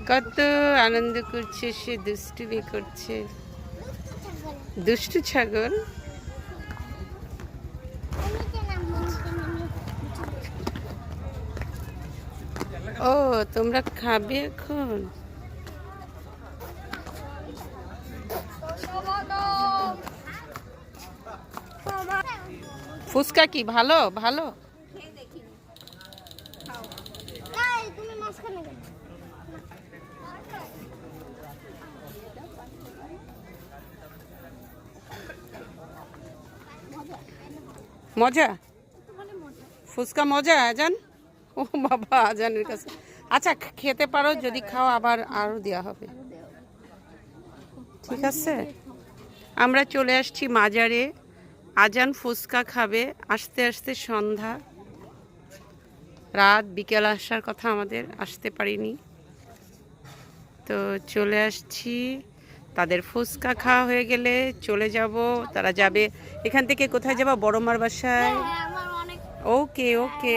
কত আনন্দ করছে, সে দুষ্টুমি করছে। দুষ্টু ছাগল। ও তোমরা খাবে এখন? ফুচকা কি ভালো? ভালো মজা? ফুচকা মজা আজান? ও বাবা, আজানের কাছে। আচ্ছা খেতে পারো, যদি খাও আবার আরো দেওয়া হবে। ঠিক আছে, আমরা চলে আসছি মাজারে। আজান ফুচকা খাবে, আস্তে আস্তে সন্ধ্যা, রাত, বিকেল আসার কথা আমাদের, আসতে পারিনি, তো চলে আসছি। তাদের ফুচকা খাওয়া হয়ে গেলে চলে যাব, তারা যাবে এখান থেকে। কোথায় যাবা? বড়মার বাসায়। ওকে ওকে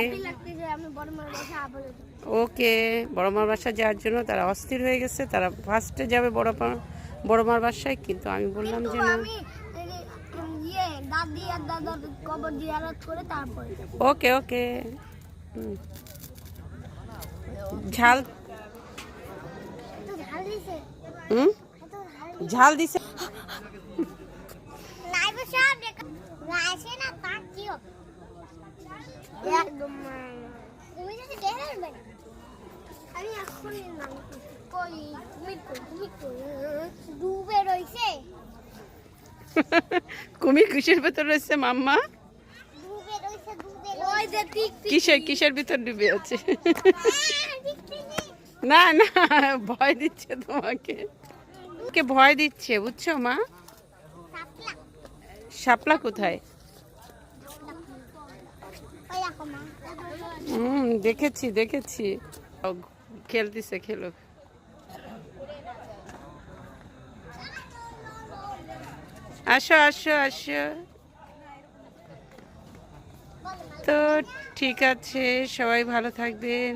ওকে, বড়মার বাসায় যাওয়ার জন্য তারা অস্থির হয়ে গেছে। তারা ফার্স্টে যাবে বড়মার বাসায়, কিন্তু আমি বললাম যে না। ওকে ওকে। ঝাল ঝাল দিছে। কুমির কিসের ভেতর রয়েছে মাম্মা? কিসের ভিতর ডুবে আছে? না না, ভয় দিচ্ছে তোমাকে, ভয় দিচ্ছে, বুঝছো মা? শাপলা কোথায়? দেখেছি দেখেছি, খেলতেছে, খেলো। আসো আসো আসো। তো ঠিক আছে, সবাই ভালো থাকবেন।